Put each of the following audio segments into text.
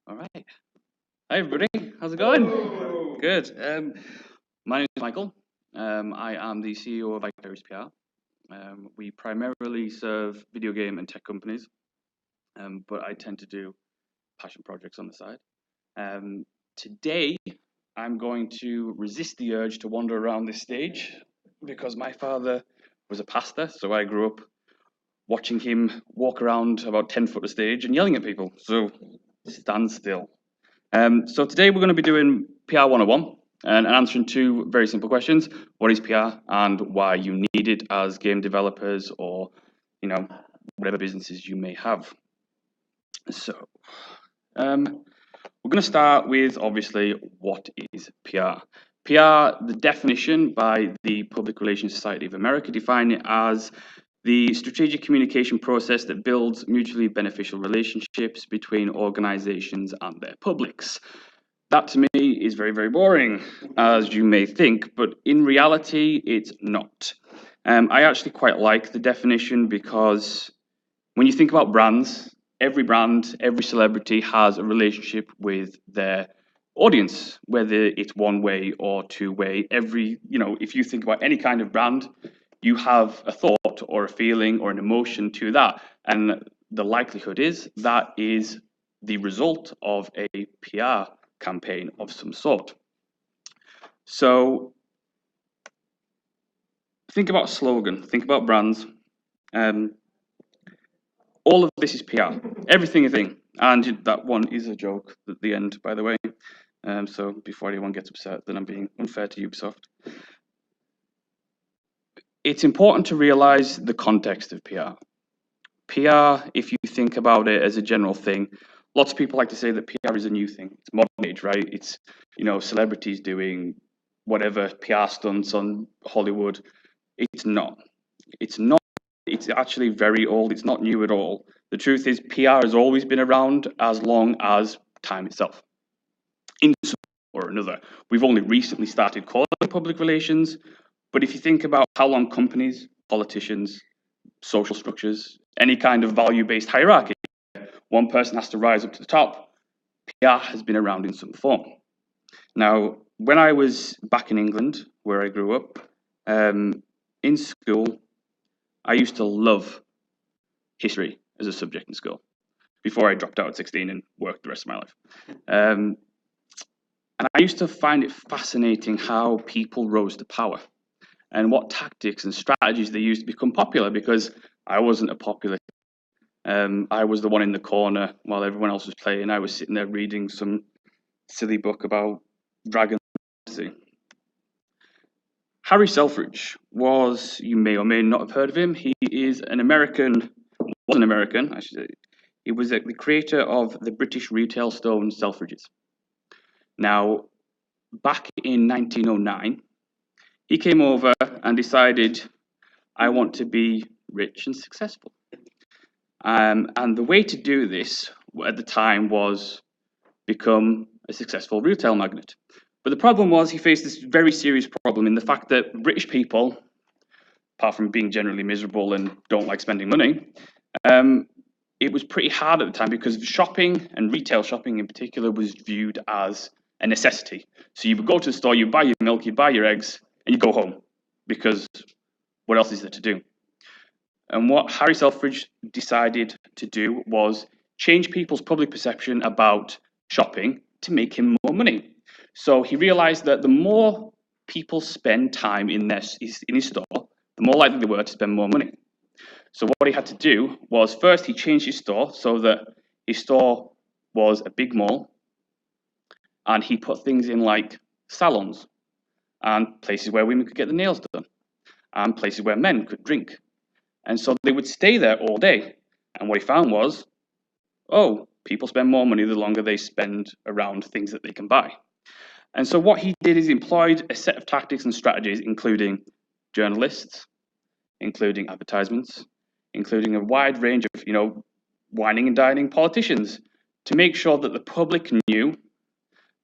All right. Hi, everybody. How's it going? Good. My name is Michael. I am the CEO of VIcarious PR. We primarily serve video game and tech companies, but I tend to do passion projects on the side. Today, I'm going to resist the urge to wander around this stage because my father was a pastor, so I grew up watching him walk around about 10 foot of stage and yelling at people. So stand still. So today we're going to be doing PR 101 and answering two very simple questions. What is PR and why you need it as game developers or, whatever businesses you may have. So we're going to start with, obviously, what is PR? PR, the definition by the Public Relations Society of America, define it as the strategic communication process that builds mutually beneficial relationships between organizations and their publics. That to me is very, very boring, as you may think, but in reality, it's not. I actually quite like the definition because when you think about brands, every celebrity has a relationship with their audience, whether it's one way or two way. If you think about any kind of brand, you have a thought or a feeling or an emotion to that. And the likelihood is that is the result of a PR campaign of some sort. So think about a slogan, think about brands. All of this is PR. Everything is thing. And that one is a joke at the end, by the way. So before anyone gets upset that I'm being unfair to Ubisoft. It's important to realize the context of PR. PR, if you think about it as a general thing, lots of people like to say that PR is a new thing. It's modern age, right? It's, celebrities doing whatever PR stunts on Hollywood. It's not. It's not. It's actually very old. It's not new at all. The truth is PR has always been around as long as time itself. In some way or another. We've only recently started calling it public relations, but if you think about how long companies, politicians, social structures, any kind of value-based hierarchy, one person has to rise up to the top, PR has been around in some form. Now, when I was back in England, where I grew up, in school, I used to love history as a subject in school before I dropped out at 16 and worked the rest of my life. And I used to find it fascinating how people rose to power and what tactics and strategies they used to become popular, because I wasn't a popular. I was the one in the corner while everyone else was playing. I was sitting there reading some silly book about dragons. Harry Selfridge was, you may or may not have heard of him. He is an American, was an American, I should say. He was the creator of the British retail stone Selfridges. Now, back in 1909, he came over and decided, I want to be rich and successful. And the way to do this at the time was become a successful retail magnate. But the problem was he faced this very serious problem in the fact that British people, apart from being generally miserable and don't like spending money, it was pretty hard at the time because shopping, and retail shopping in particular, was viewed as a necessity. So you would go to the store, you buy your milk, you buy your eggs, and you go home, because what else is there to do? And what Harry Selfridge decided to do was change people's public perception about shopping to make him more money. So he realized that the more people spend time in his store, the more likely they were to spend more money. So what he had to do was, first he changed his store so that his store was a big mall, and he put things in like salons and places where women could get their nails done and places where men could drink. And so they would stay there all day. And what he found was, people spend more money the longer they spend around things that they can buy. And so what he did is employed a set of tactics and strategies, including journalists, including advertisements, including a wide range of, whining and dining politicians, to make sure that the public knew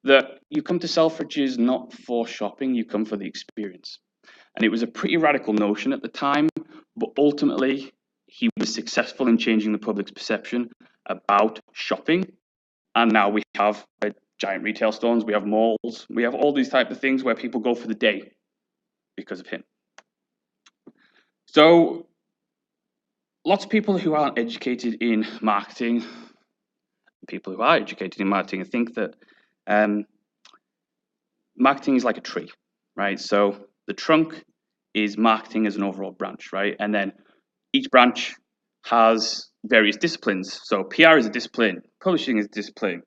that you come to Selfridges not for shopping, you come for the experience. And it was a pretty radical notion at the time, but ultimately he was successful in changing the public's perception about shopping And now we have giant retail stores, we have malls, we have all these type of things where people go for the day because of him. So lots of people who aren't educated in marketing, people who are educated in marketing, think that marketing is like a tree, right? So the trunk is marketing as an overall branch, right? And then each branch has various disciplines. So PR is a discipline, publishing is a discipline,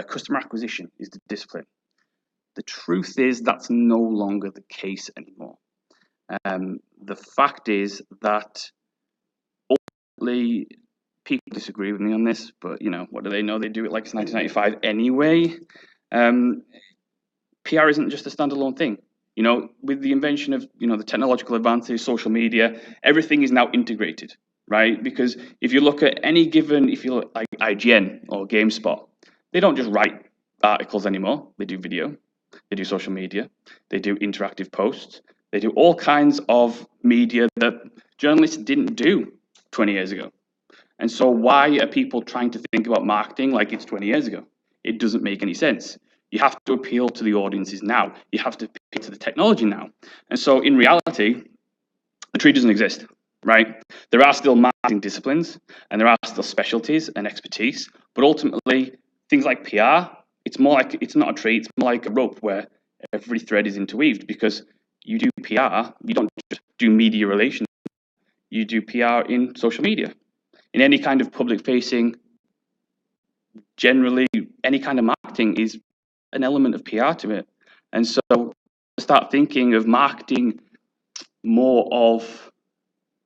customer acquisition is the discipline. The truth is that's no longer the case anymore. The fact is that ultimately people disagree with me on this, but you know, what do they know? They do it like it's 1995 anyway. PR isn't just a standalone thing. You know, with the invention of, you know, the technological advances, social media, everything is now integrated, right? Because if you look at any given, if you look like IGN or GameSpot, they don't just write articles anymore. They do video, they do social media, they do interactive posts, they do all kinds of media that journalists didn't do 20 years ago. And so why are people trying to think about marketing like it's 20 years ago? It doesn't make any sense. You have to appeal to the audiences now. You have to appeal to the technology now. And so in reality, the tree doesn't exist, right? There are still marketing disciplines and there are still specialties and expertise, but ultimately things like PR, it's more like, it's not a tree, it's more like a rope where every thread is interweaved, because you do PR, you don't just do media relations, you do PR in social media. In any kind of public facing, generally any kind of marketing is an element of PR to it. And so start thinking of marketing more of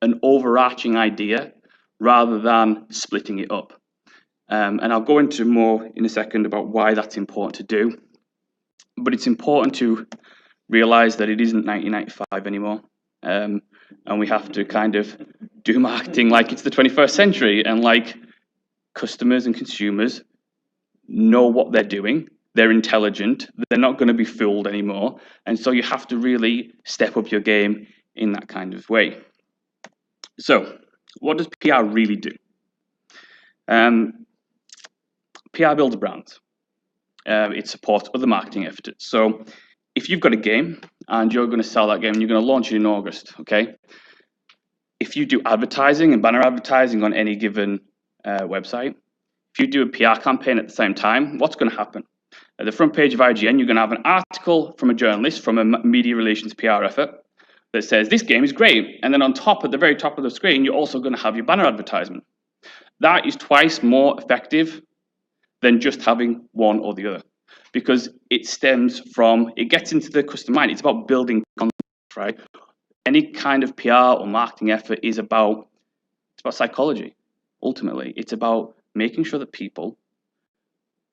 an overarching idea rather than splitting it up. And I'll go into more in a second about why that's important to do. But it's important to realize that it isn't 1995 anymore. And we have to kind of do marketing like it's the 21st century, and like customers and consumers know what they're doing. They're intelligent. They're not going to be fooled anymore. And so you have to really step up your game in that kind of way. So what does PR really do? PR builds a brand. It supports other marketing efforts. So if you've got a game and you're going to sell that game and you're going to launch it in August, okay? If you do advertising and banner advertising on any given website, if you do a PR campaign at the same time, what's going to happen? At the front page of IGN, you're going to have an article from a journalist from a media relations PR effort that says this game is great. And then on top, at the very top of the screen, you're also going to have your banner advertisement. That is twice more effective than just having one or the other, because it stems from, it gets into the customer mind. It's about building content, right? Any kind of PR or marketing effort is about, it's about psychology. Ultimately, it's about making sure that people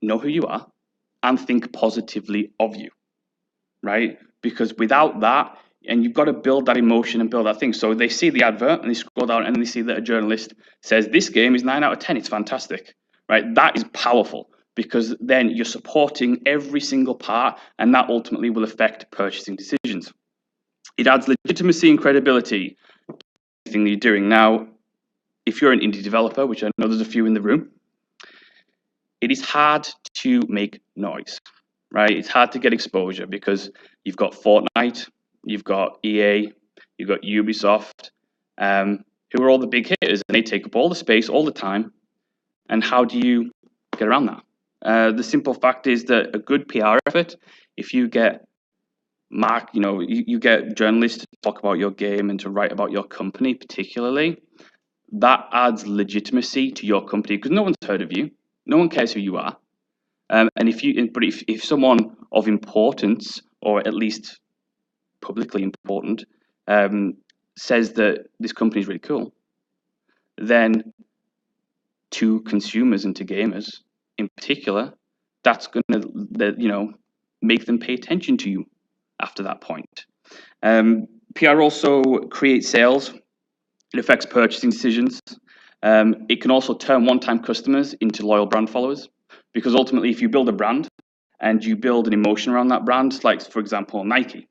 know who you are and think positively of you, right? Because without that, and you've got to build that emotion and build that thing. So they see the advert and they scroll down and they see that a journalist says, this game is 9 out of 10, it's fantastic, right? That is powerful, because then you're supporting every single part, and that ultimately will affect purchasing decisions. It adds legitimacy and credibility to everything that you're doing. Now, if you're an indie developer, which I know there's a few in the room, it is hard to make noise, right? It's hard to get exposure because you've got Fortnite, you've got EA, you've got Ubisoft, who are all the big hitters, and they take up all the space all the time. And how do you get around that? The simple fact is that a good PR effort, if you get you get journalists to talk about your game and to write about your company particularly, that adds legitimacy to your company, because no one's heard of you. No one cares who you are. And if someone of importance, or at least publicly important, says that this company is really cool, then to consumers and to gamers in particular, that's going to make them pay attention to you after that point. PR also creates sales. It affects purchasing decisions. It can also turn one-time customers into loyal brand followers, because ultimately, if you build a brand and you build an emotion around that brand, like for example, Nike.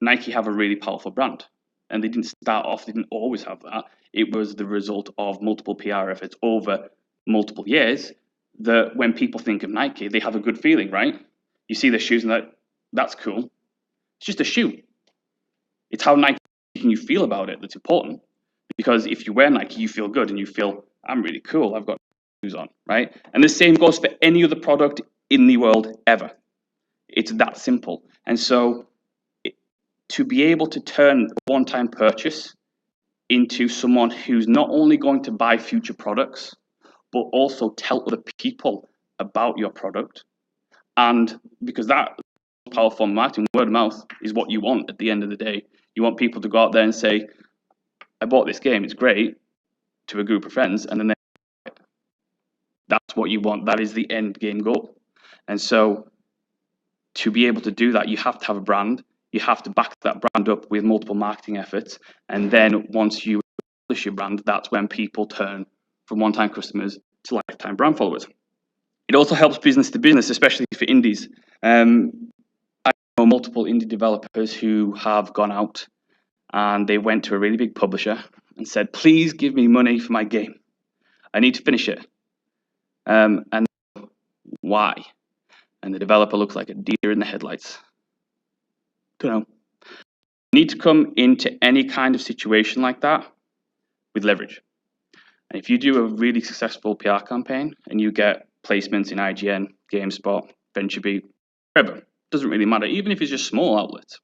Nike have a really powerful brand, and they didn't start off, they didn't always have that. It was the result of multiple PR efforts over multiple years that when people think of Nike, they have a good feeling, right? You see their shoes and that's cool. It's just a shoe. It's how Nike making you feel about it that's important. Because if you wear Nike, you feel good and you feel, I'm really cool, I've got shoes on, right? And the same goes for any other product in the world ever. It's that simple. And so to be able to turn a one-time purchase into someone who's not only going to buy future products, but also tell other people about your product. And because that powerful marketing, word of mouth, is what you want at the end of the day. You want people to go out there and say, I bought this game, it's great, to a group of friends, and then that's what you want. That is the end game goal. And so to be able to do that, you have to have a brand. You have to back that brand up with multiple marketing efforts. And then once you establish your brand, that's when people turn from one-time customers to lifetime brand followers. It also helps business to business, especially for indies. I know multiple indie developers who have gone out and they went to a really big publisher and said, please give me money for my game. I need to finish it. And why? And the developer looks like a deer in the headlights. Don't know. You need to come into any kind of situation like that with leverage. And if you do a really successful PR campaign and you get placements in IGN, GameSpot, VentureBeat, wherever, doesn't really matter, even if it's just small outlets,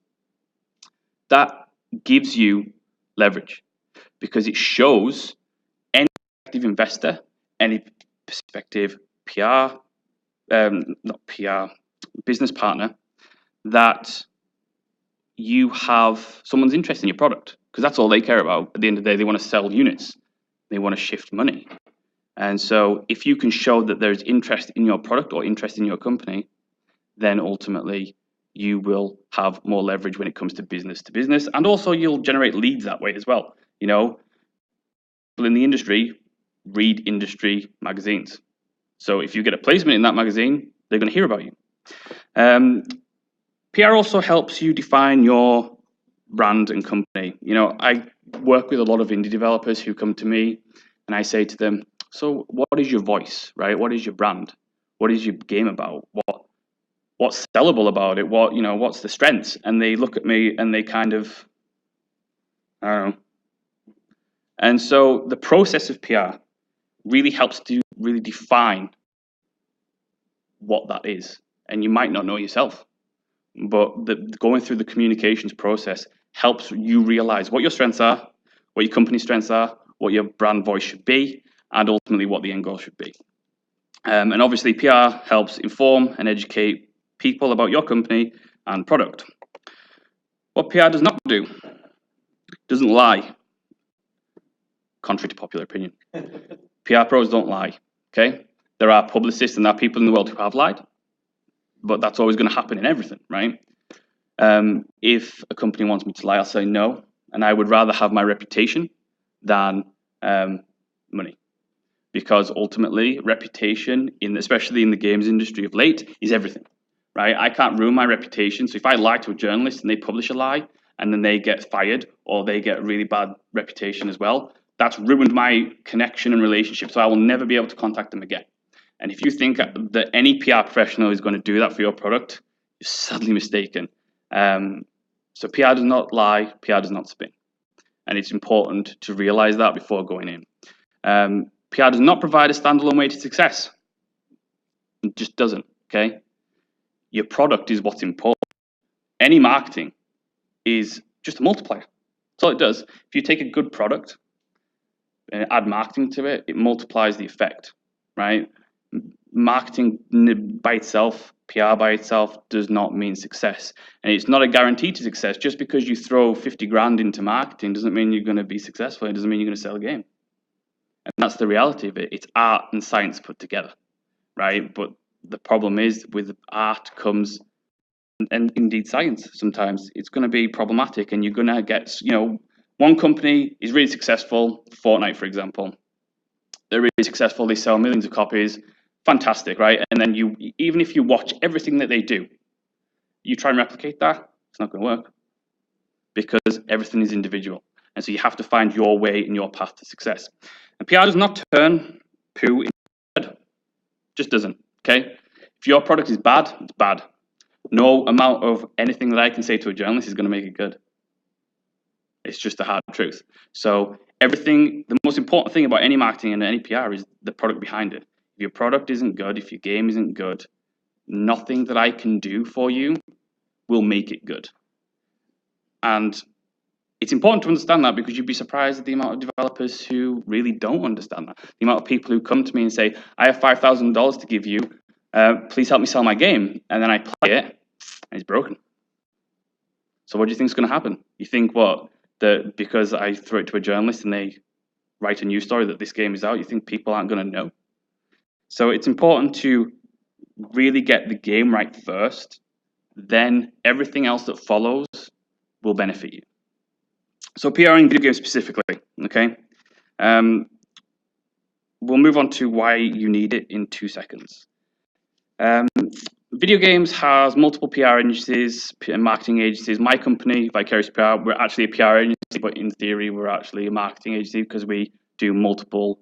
that gives you leverage because it shows any prospective investor, any prospective PR, not PR, business partner, that you have someone's interest in your product because that's all they care about. At the end of the day, they want to sell units. They want to shift money. And so if you can show that there's interest in your product or interest in your company, then ultimately you will have more leverage when it comes to business. And also you'll generate leads that way as well. You know, people in the industry read industry magazines. So if you get a placement in that magazine, they're going to hear about you. PR also helps you define your brand and company. You know, I work with a lot of indie developers who come to me and I say to them, so what is your voice, right? What is your brand? What is your game about? What's sellable about it? What's the strengths? And they look at me and they kind of, I don't know. And so the process of PR really helps to really define what that is. And you might not know yourself, but going through the communications process helps you realize what your strengths are, what your company's strengths are, what your brand voice should be, and ultimately what the end goal should be. And obviously PR helps inform and educate people about your company and product. What PR does not do, doesn't lie, contrary to popular opinion. PR pros don't lie, okay? There are publicists and there are people in the world who have lied, but that's always going to happen in everything, right? If a company wants me to lie, I'll say no, and I would rather have my reputation than money. Because ultimately, reputation, especially in the games industry of late, is everything, right? I can't ruin my reputation. So if I lie to a journalist and they publish a lie, and then they get fired or they get a really bad reputation as well, that's ruined my connection and relationship. So I will never be able to contact them again. And if you think that any PR professional is going to do that for your product, you're sadly mistaken. So PR does not lie, PR does not spin. And it's important to realize that before going in. PR does not provide a standalone way to success. It just doesn't, okay? Your product is what's important. Any marketing is just a multiplier. That's all it does. If you take a good product and add marketing to it, it multiplies the effect, right? Marketing by itself, PR by itself, does not mean success. And it's not a guarantee to success. Just because you throw 50 grand into marketing doesn't mean you're going to be successful. It doesn't mean you're going to sell a game. And that's the reality of it. It's art and science put together, right? But the problem is with art comes, and indeed science sometimes, it's going to be problematic and you're going to get, one company is really successful, Fortnite, for example. They're really successful, they sell millions of copies, fantastic, right? And then even if you watch everything that they do, you try and replicate that, it's not going to work because everything is individual. And so you have to find your way and your path to success. And PR does not turn poo into bread. Just doesn't. Okay. If your product is bad, it's bad. No amount of anything that I can say to a journalist is going to make it good. It's just the hard truth. So everything, the most important thing about any marketing and any PR is the product behind it. If your product isn't good, if your game isn't good, nothing that I can do for you will make it good. And it's important to understand that, because you'd be surprised at the amount of developers who really don't understand that. The amount of people who come to me and say, I have $5,000 to give you, please help me sell my game. And then I play it and it's broken. So what do you think is going to happen? You think what? That because I throw it to a journalist and they write a news story that this game is out, you think people aren't going to know? So it's important to really get the game right first, then everything else that follows will benefit you. So PR in video games specifically, okay? We'll move on to why you need it in 2 seconds. Video games has multiple PR agencies and marketing agencies. My company, Vicarious PR, we're actually a PR agency, but in theory, we're actually a marketing agency because we do multiple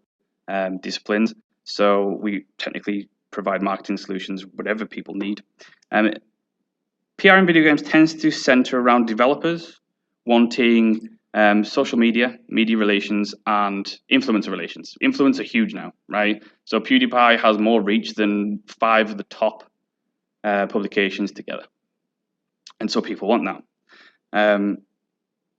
disciplines. So we technically provide marketing solutions, whatever people need. PR in video games tends to center around developers wanting social media, media relations, and influencer relations. Influencers are huge now, right? So PewDiePie has more reach than 5 of the top publications together. And so people want that.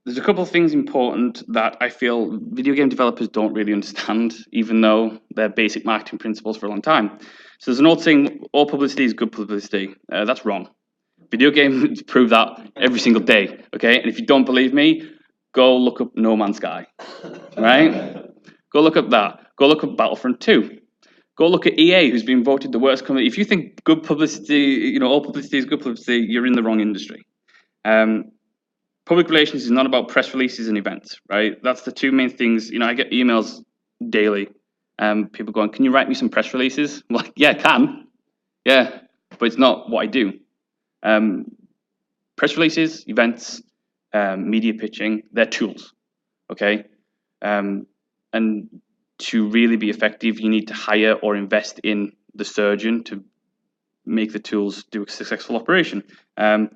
There's a couple of things important that I feel video game developers don't really understand, even though they're basic marketing principles for a long time. So there's an old saying, all publicity is good publicity. That's wrong. Video games prove that every single day, okay? And if you don't believe me, go look up No Man's Sky, right? Go look up that. Go look up Battlefront 2. Go look at EA, who's been voted the worst company. If you think good publicity, all publicity is good publicity, you're in the wrong industry. Public relations is not about press releases and events, right? That's the 2 main things. I get emails daily. People going, can you write me some press releases? I'm like, yeah, I can. Yeah, but it's not what I do. Press releases, events, media pitching, they're tools, okay? And to really be effective, you need to hire or invest in the surgeon to make the tools do a successful operation. And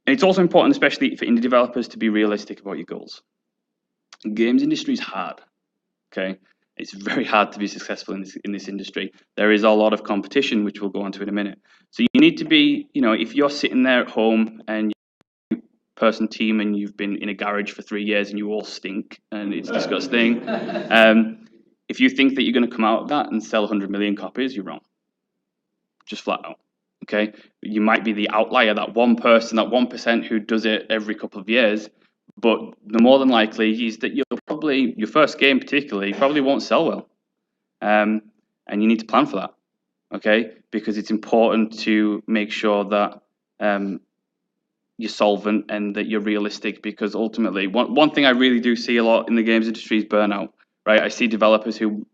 it's also important, especially for indie developers, to be realistic about your goals. The games industry is hard, okay? It's very hard to be successful in this industry. There is a lot of competition, which we'll go on to in a minute. So you need to be, if you're sitting there at home and person team and you've been in a garage for 3 years and you all stink and it's disgusting. If you think that you're going to come out of that and sell 100 million copies, you're wrong. Just flat out. Okay? You might be the outlier, that one person, that 1% who does it every couple of years, but the more than likely is that your first game particularly, probably won't sell well. And you need to plan for that. Okay? Because it's important to make sure that you're solvent and that you're realistic, because ultimately one thing I really do see a lot in the games industry is burnout, right? I see developers who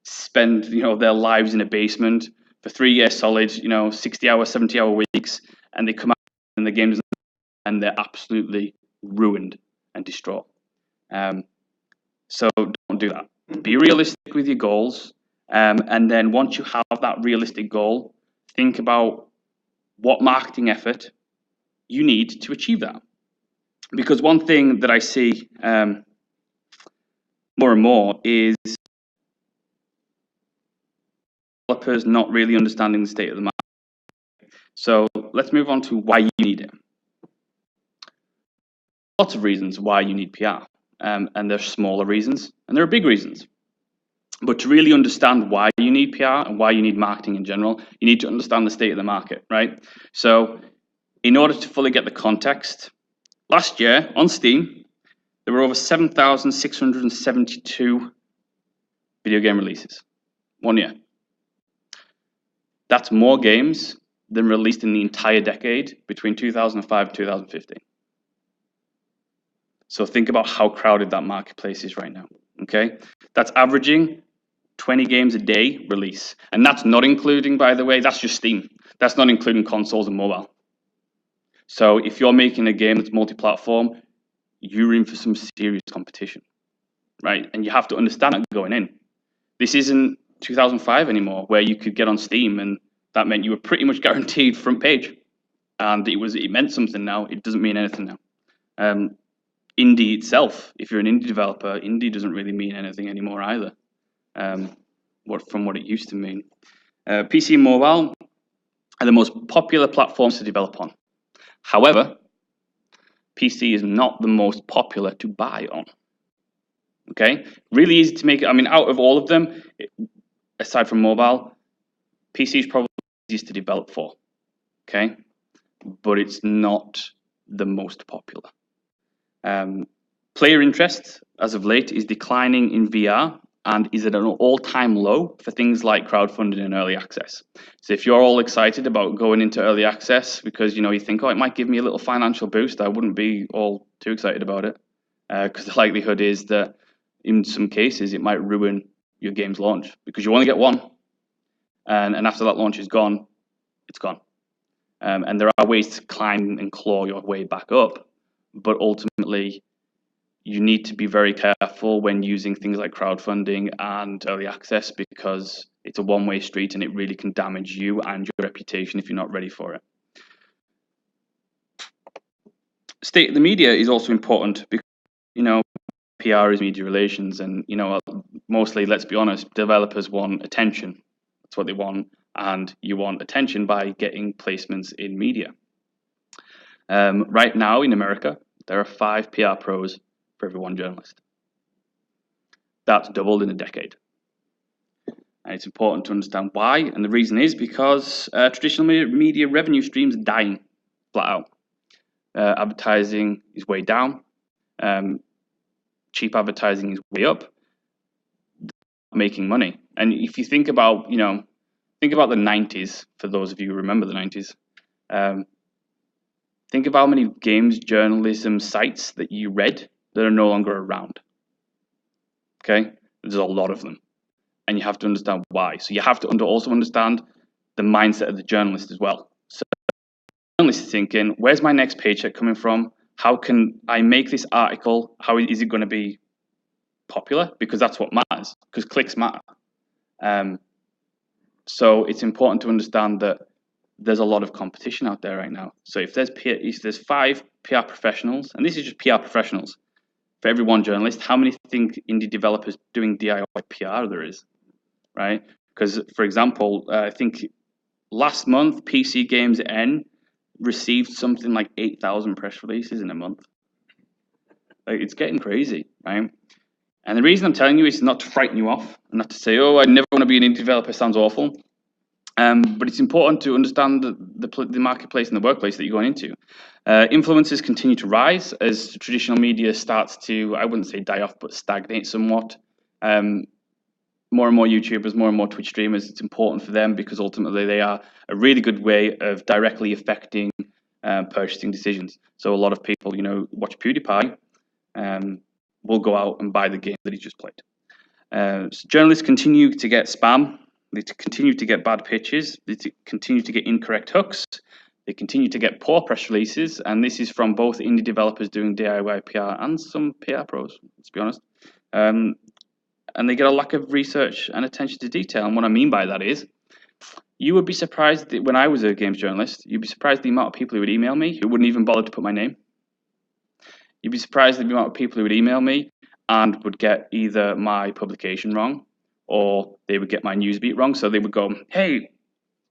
spend their lives in a basement for 3 years solid, 60-hour, 70-hour weeks, and they come out in the games and they're absolutely ruined and distraught. So don't do that. Be realistic with your goals, and then once you have that realistic goal, think about what marketing effort you need to achieve that. Because one thing that I see more and more is developers not really understanding the state of the market. So let's move on to why you need it. Lots of reasons why you need PR, and there's smaller reasons and there are big reasons. But to really understand why you need PR and why you need marketing in general, you need to understand the state of the market, right? So in order to fully get the context, last year on Steam, there were over 7,672 video game releases. 1 year. That's more games than released in the entire decade between 2005 and 2015. So think about how crowded that marketplace is right now, okay? That's averaging 20 games a day release. And that's not including, by the way, that's just Steam. That's not including consoles and mobile. So if you're making a game that's multi-platform, you're in for some serious competition, right? And you have to understand that going in. This isn't 2005 anymore, where you could get on Steam and that meant you were pretty much guaranteed front page. And it meant something now. It doesn't mean anything now. Indie itself, if you're an indie developer, indie doesn't really mean anything anymore either. From what it used to mean. PC and mobile are the most popular platforms to develop on. However, PC is not the most popular to buy on. Okay, really easy to make. I mean, out of all of them, aside from mobile, PC is probably the easiest to develop for. Okay, but it's not the most popular. Player interest, as of late, is declining in VR and is at an all-time low for things like crowdfunding and early access. So if you're all excited about going into early access because you think, oh, it might give me a little financial boost, I wouldn't be all too excited about it, because the likelihood is that in some cases it might ruin your game's launch because you only get one, and after that launch is gone, it's gone. And there are ways to climb and claw your way back up, but ultimately you need to be very careful when using things like crowdfunding and early access because it's a one-way street and it really can damage you and your reputation if you're not ready for it. State of the media is also important because, PR is media relations and, mostly, let's be honest, developers want attention. That's what they want. And you want attention by getting placements in media. Right now in America, there are 5 PR pros for every 1 journalist. That's doubled in a decade. And it's important to understand why, and the reason is because traditional media revenue streams are dying flat out. Advertising is way down. Cheap advertising is way up. Making money. And if you think about, the 90s, for those of you who remember the 90s, think of how many games journalism sites that you read that are no longer around. Okay? There's a lot of them. And you have to understand why. So you have to also understand the mindset of the journalist as well. So the journalist is thinking, where's my next paycheck coming from? How can I make this article? How is it going to be popular? Because that's what matters, because clicks matter. So it's important to understand that there's a lot of competition out there right now. So if there's 5 PR professionals, and this is just PR professionals, for every 1 journalist, how many think indie developers doing DIY PR there is, right? Because, for example, I think last month, PC Games N received something like 8,000 press releases in a month. Like, it's getting crazy, right? And the reason I'm telling you is not to frighten you off, and not to say, oh, I never want to be an indie developer, sounds awful. But it's important to understand the marketplace and the workplace that you're going into. Influencers continue to rise as traditional media starts to, I wouldn't say die off, but stagnate somewhat. More and more YouTubers, more and more Twitch streamers, it's important for them because ultimately they are a really good way of directly affecting purchasing decisions. So a lot of people, watch PewDiePie, will go out and buy the game that he just played. So journalists continue to get spam. They continue to get bad pitches. They continue to get incorrect hooks. They continue to get poor press releases. And this is from both indie developers doing DIY PR and some PR pros, let's be honest. And they get a lack of research and attention to detail. And what I mean by that is, you would be surprised that when I was a games journalist, you'd be surprised the amount of people who would email me who wouldn't even bother to put my name. You'd be surprised at the amount of people who would email me and would get either my publication wrong or they would get my newsbeat wrong. So they would go, hey,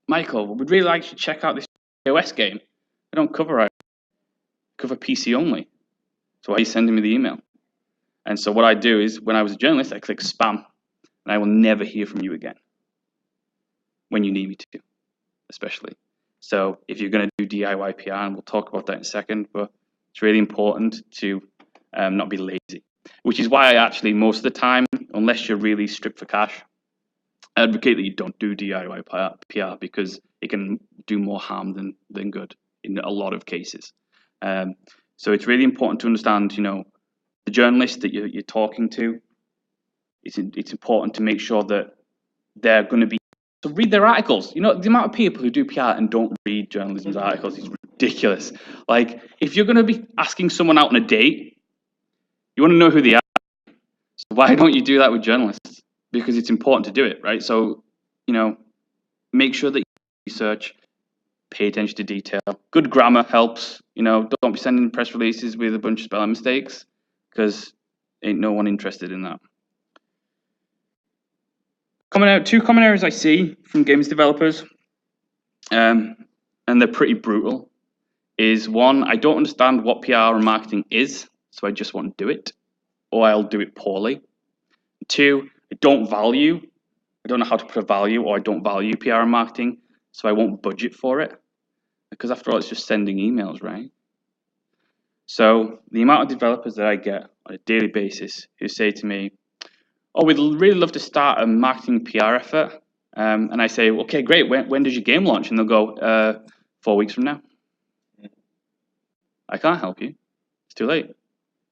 Michael, we'd really like you to check out this iOS game. I don't cover PC only. So why are you sending me the email? And so what I do is, when I was a journalist, I click spam, and I will never hear from you again when you need me to, especially. So if you're going to do DIY PR, and we'll talk about that in a second, but it's really important to not be lazy, which is why I actually, most of the time, unless you're really stripped for cash, I advocate that you don't do DIY PR because it can do more harm than good in a lot of cases. So it's really important to understand, the journalist that you're talking to. It's important to make sure that they're going to be to read their articles. The amount of people who do PR and don't read journalism's articles is ridiculous. Like, if you're going to be asking someone out on a date, you want to know who they are. So why don't you do that with journalists? because it's important to do it, right? So, make sure that you research, pay attention to detail. Good grammar helps. Don't be sending press releases with a bunch of spelling mistakes, because ain't no one interested in that. Two common errors I see from games developers, and they're pretty brutal, is one, I don't understand what PR and marketing is, so I just won't do it, or I'll do it poorly. Two, I don't know how to put a value, or I don't value PR and marketing, so I won't budget for it, because after all, it's just sending emails, right? So the amount of developers that I get on a daily basis who say to me, "Oh, we'd really love to start a marketing PR effort," and I say, "Okay, great. When does your game launch?" And they'll go, 4 weeks from now. I can't help you. It's too late.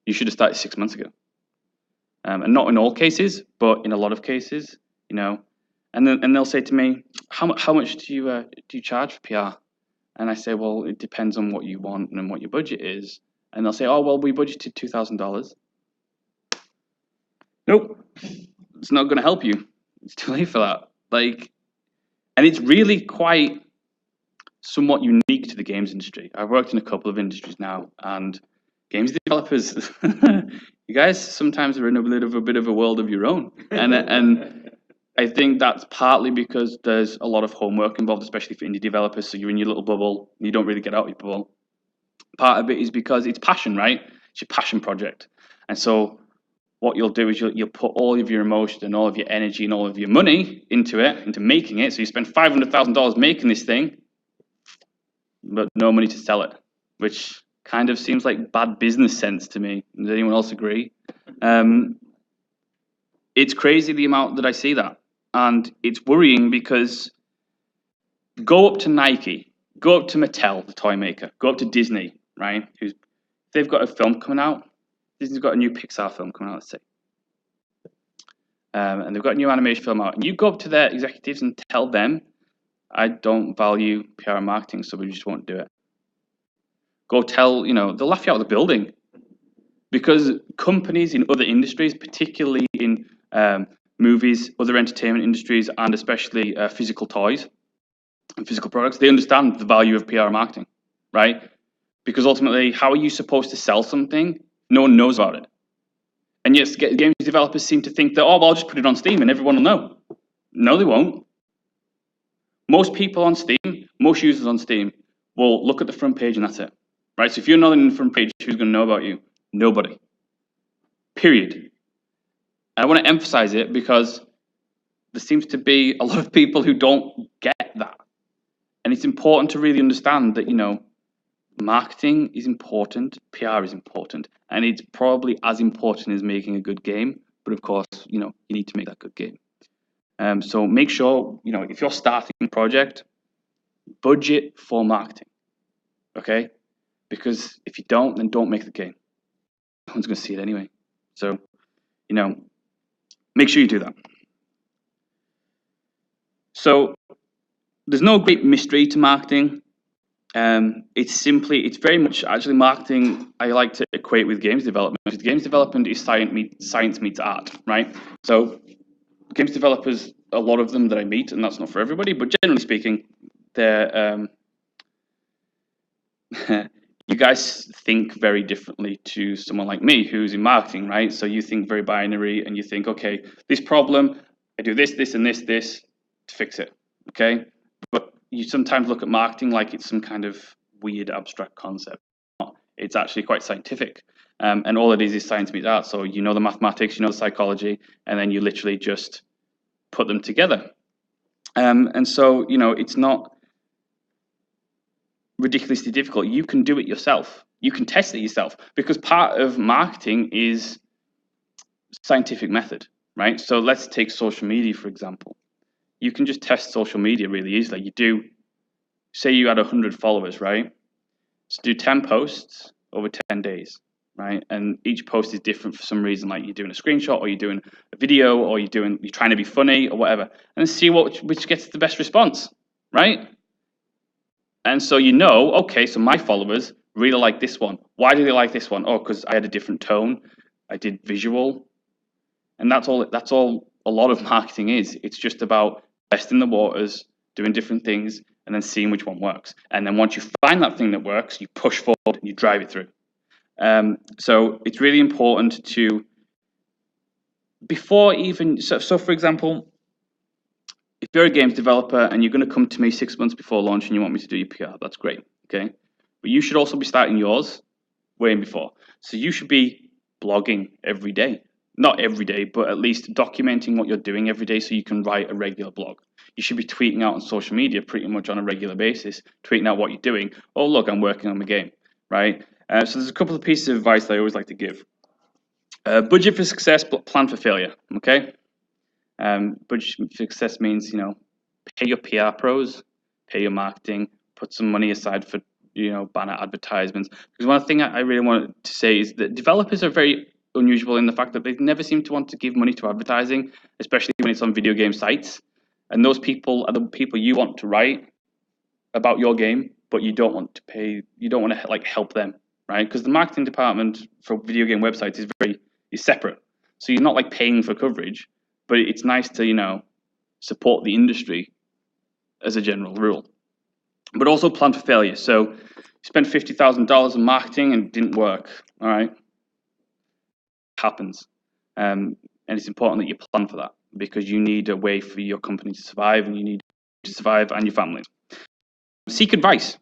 You should have started 6 months ago. And not in all cases, but in a lot of cases, And they'll say to me, "How much do you charge for PR?" And I say, "Well, it depends on what you want and what your budget is." And they'll say, "Oh, well, we budgeted $2,000. Nope, it's not going to help you. It's too late for that. And it's really quite somewhat unique to the games industry. I've worked in a couple of industries now, and games developers, you guys sometimes are in a bit of a world of your own, and I think that's partly because there's a lot of homework involved, especially for indie developers. So you're in your little bubble, you don't really get out of your bubble. Part of it is because it's passion, right? It's your passion project, and so what you'll do is you'll put all of your emotion and all of your energy and all of your money into making it. So you spend $500,000 making this thing, but no money to sell it, which kind of seems like bad business sense to me. Does anyone else agree? It's crazy the amount that I see that. And it's worrying because go up to Nike, go up to Mattel, the toy maker, go up to Disney, right? They've got a film coming out. Disney's got a new Pixar film coming out, let's say. And they've got a new animation film out. And you go up to their executives and tell them, "I don't value PR and marketing, so we just won't do it." Go tell, they'll laugh you out of the building. Because companies in other industries, particularly in movies, other entertainment industries, and especially physical toys and physical products, they understand the value of PR and marketing, right? Because ultimately, how are you supposed to sell something? No one knows about it. And yes, games developers seem to think that, "Oh, well, I'll just put it on Steam and everyone will know." No, they won't. Most people on Steam, most users on Steam, will look at the front page and that's it, right? So if you're not in the front page, who's going to know about you? Nobody. Period. I want to emphasize it because there seems to be a lot of people who don't get that. And it's important to really understand that, marketing is important, PR is important, and it's probably as important as making a good game. But of course, you need to make that good game. So make sure, if you're starting a project, budget for marketing, okay? Because if you don't, then don't make the game. No one's going to see it anyway. So, make sure you do that. So there's no great mystery to marketing. It's very much actually marketing. I like to equate with games development. Because games development is science meets art, right? So games developers, a lot of them that I meet, and that's not for everybody, but generally speaking, they're you guys think very differently to someone like me who's in marketing, right? So you think very binary, and you think, okay, this problem, I do this, this, and this to fix it, okay? But you sometimes look at marketing like it's some kind of weird abstract concept. It's actually quite scientific. And all it is science meets art. So you know the mathematics, you know the psychology, and then you literally just put them together. And so, it's not ridiculously difficult. You can do it yourself. You can test it yourself, because part of marketing is scientific method, right? So let's take social media, for example. You can just test social media really easily. Say you had 100 followers, right? So do 10 posts over 10 days, right? And each post is different for some reason, like you're doing a screenshot, or you're doing a video, or you're trying to be funny or whatever, and see which gets the best response, right? And so okay, so my followers really like this one. Why do they like this one? Oh, because I had a different tone. I did visual. And that's all a lot of marketing is. It's just about testing the waters, doing different things, and then seeing which one works. And then once you find that thing that works, you push forward and you drive it through. So it's really important to, before even, so for example, if you're a games developer and you're going to come to me 6 months before launch and you want me to do your PR, that's great, okay? But you should also be starting yours way before. So you should be blogging every day. Not every day, but at least documenting what you're doing every day so you can write a regular blog. You should be tweeting out on social media pretty much on a regular basis, tweeting out what you're doing. Oh, look, I'm working on the game, right? So there's a couple of pieces of advice that I always like to give. Budget for success, but plan for failure, okay? Budget for success means, pay your PR pros, pay your marketing, put some money aside for, banner advertisements. Because one thing I really wanted to say is that developers are very unusual in the fact that they never seem to want to give money to advertising, especially when it's on video game sites. And those people are the people you want to write about your game, but you don't want to pay, you don't want to help them, right? Because the marketing department for video game websites is separate. So you're not paying for coverage, but it's nice to, support the industry as a general rule. But also plan for failure. So you spent $50,000 in marketing and it didn't work, all right? It happens. And it's important that you plan for that because you need a way for your company to survive and you need to survive and your family. Seek advice.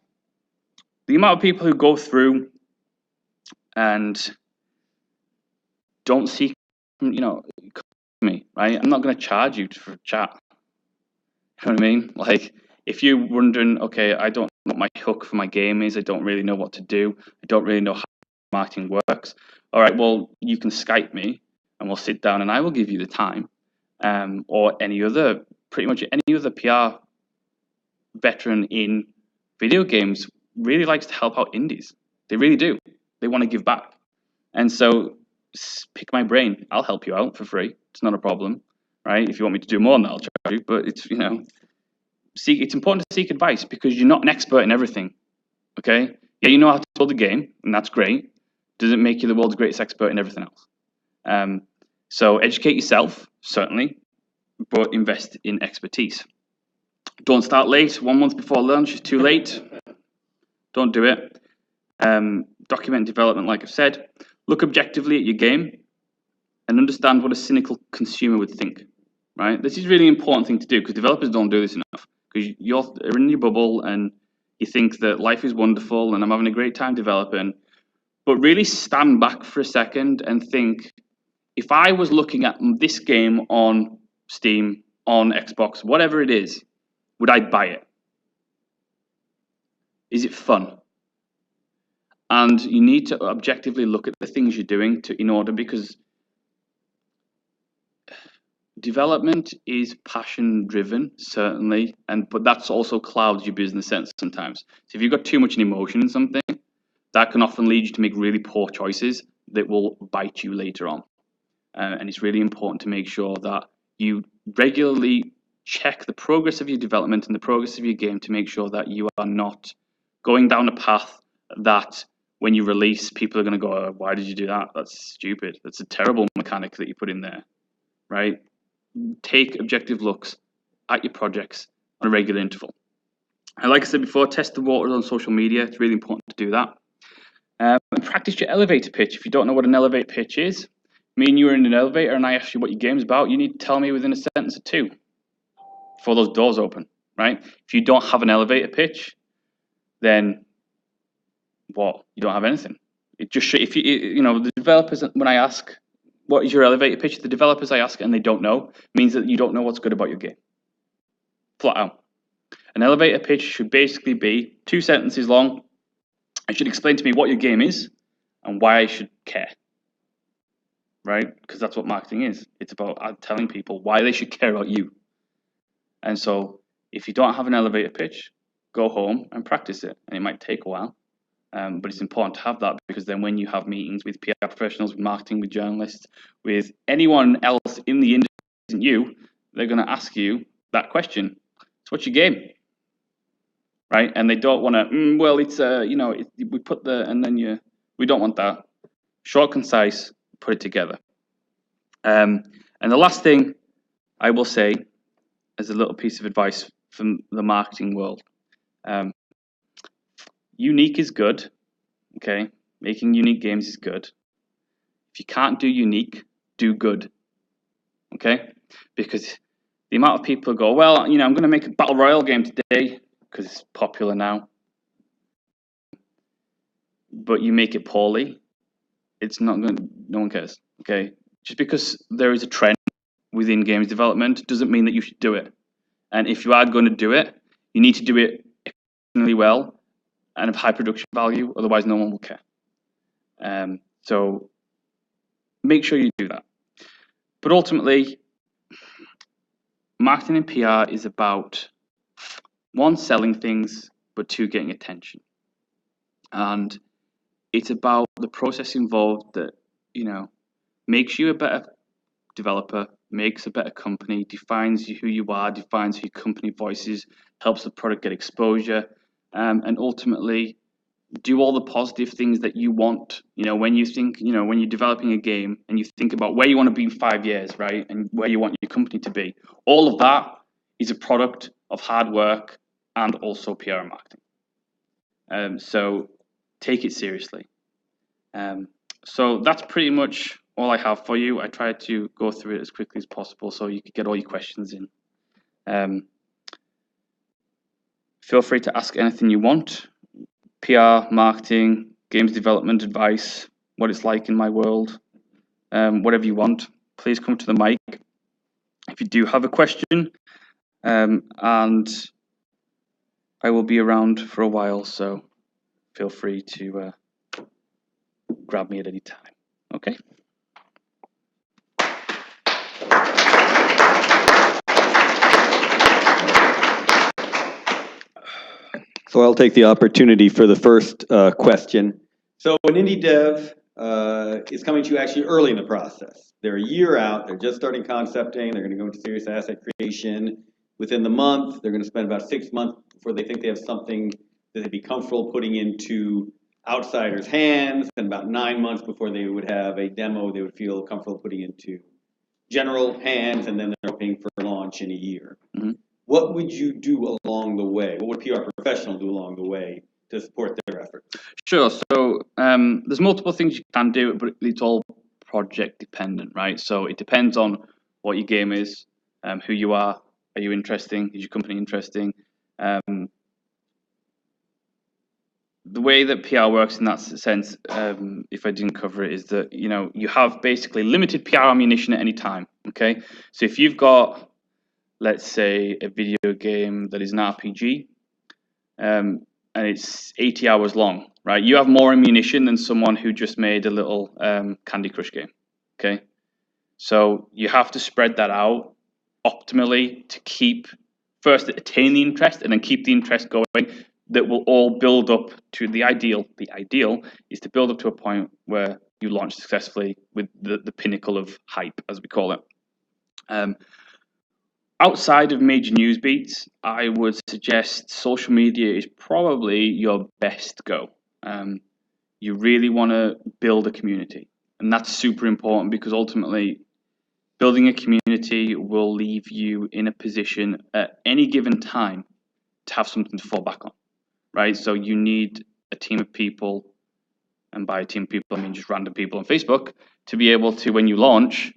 The amount of people who go through and don't seek, me, right? I'm not going to charge you for a chat. You know what I mean? If you're wondering, okay, I don't know what my hook for my game is, I don't really know what to do, I don't really know how marketing works. All right, well, you can Skype me and we'll sit down and I will give you the time. Or pretty much any other PR veteran in video games really likes to help out indies. They really do. They want to give back. And so pick my brain. I'll help you out for free. It's not a problem, right? If you want me to do more than that, I'll charge you. But it's, it's important to seek advice because you're not an expert in everything, okay? Yeah, you know how to build a game, and that's great. Doesn't make you the world's greatest expert in everything else. So educate yourself, certainly, but invest in expertise. Don't start late. 1 month before launch is too late. Don't do it. Document development, like I've said. Look objectively at your game and understand what a cynical consumer would think, right? This is a really important thing to do because developers don't do this enough. Because you're in your bubble and you think that life is wonderful and I'm having a great time developing, but really stand back for a second and think, if I was looking at this game on Steam, on Xbox, whatever it is, would I buy it? Is it fun? And you need to objectively look at the things you're doing because development is passion driven, certainly, but that's also clouds your business sense sometimes. So if you've got too much emotion in something, that can often lead you to make really poor choices that will bite you later on. And it's really important to make sure that you regularly check the progress of your development and the progress of your game to make sure that you are not going down a path that when you release, people are going to go, oh, why did you do that? That's stupid. That's a terrible mechanic that you put in there, right? Take objective looks at your projects on a regular interval. And like I said before, test the waters on social media. It's really important to do that. And practice your elevator pitch. If you don't know what an elevator pitch is, me and you are in an elevator and I ask you what your game's about, you need to tell me within a sentence or two before those doors open, right? If you don't have an elevator pitch, then what? You don't have anything. It just if the developers, when I ask, what is your elevator pitch? The developers I ask and they don't know, means that you don't know what's good about your game. Flat out. An elevator pitch should basically be 2 sentences long. It should explain to me what your game is and why I should care. Right? Because that's what marketing is. It's about telling people why they should care about you. And so if you don't have an elevator pitch, go home and practice it. And it might take a while. But it's important to have that because then when you have meetings with PR professionals, with marketing, with journalists, with anyone else in the industry that isn't you, they're going to ask you that question. So what's your game? Right? And they don't want to, well, it's, we put and then we don't want that. Short, concise, put it together. And the last thing I will say, as a little piece of advice from the marketing world, unique is good. Okay, making unique games is good. If you can't do unique, do good. Okay, because the amount of people who go, well, I'm going to make a battle royale game today because it's popular now, but you make it poorly, it's not going. No one cares. Okay, just because there is a trend within games development doesn't mean that you should do it. And if you are going to do it, you need to do it exceptionally well and of high production value. Otherwise, no one will care. So make sure you do that. But ultimately, marketing and PR is about, one, selling things, but two, getting attention. And it's about the process involved that, makes you a better developer, makes a better company, defines who you are, defines who your company voice is, helps the product get exposure, and ultimately do all the positive things that you want. When you think, when you're developing a game and you think about where you want to be in 5 years, right, and where you want your company to be, all of that is a product of hard work and also PR and marketing. So take it seriously. So that's pretty much all I have for you. I tried to go through it as quickly as possible so you could get all your questions in. Feel free to ask anything you want. PR, marketing, games development advice, what it's like in my world, whatever you want. Please come to the mic if you do have a question, and I will be around for a while, so feel free to grab me at any time. Okay? So I'll take the opportunity for the first question. So an indie dev is coming to you actually early in the process. They're a year out, they're just starting concepting, they're going to go into serious asset creation. Within the month, they're going to spend about 6 months before they think they have something that they'd be comfortable putting into outsiders' hands, and about 9 months before they would have a demo they would feel comfortable putting into general hands, and then they're hoping for launch in a year. Mm-hmm. What would you do along the way? What would a PR professional do along the way to support their efforts? Sure. So there's multiple things you can do, but it's all project dependent, right? So it depends on what your game is, who you are. Are you interesting? Is your company interesting? The way that PR works in that sense, if I didn't cover it, is that you have basically limited PR ammunition at any time. Okay, so if you've got, let's say, a video game that is an RPG, and it's 80 hours long, right? You have more ammunition than someone who just made a little Candy Crush game. Okay, so you have to spread that out optimally to keep, first, attain the interest and then keep the interest going. That will all build up to the ideal. The ideal is to build up to a point where you launch successfully with the pinnacle of hype, as we call it. Outside of major news beats, I would suggest social media is probably your best go. You really want to build a community, and that's super important because ultimately building a community will leave you in a position at any given time to have something to fall back on, right? So you need a team of people, and by a team of people I mean just random people on Facebook, to be able to, when you launch,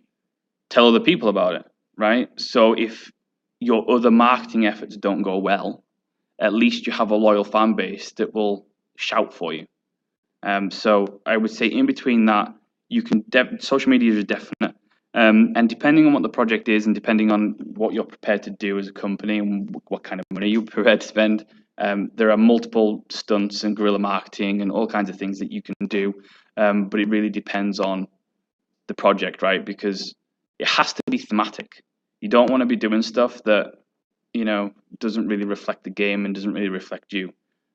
tell other people about it, right? So if your other marketing efforts don't go well, at least you have a loyal fan base that will shout for you. So I would say in between that, you can social media is definite. And depending on what the project is and depending on what you're prepared to do as a company and what kind of money you're prepared to spend, there are multiple stunts and guerrilla marketing and all kinds of things that you can do. But it really depends on the project, right? Because it has to be thematic. You don't want to be doing stuff that, doesn't really reflect the game and doesn't really reflect you.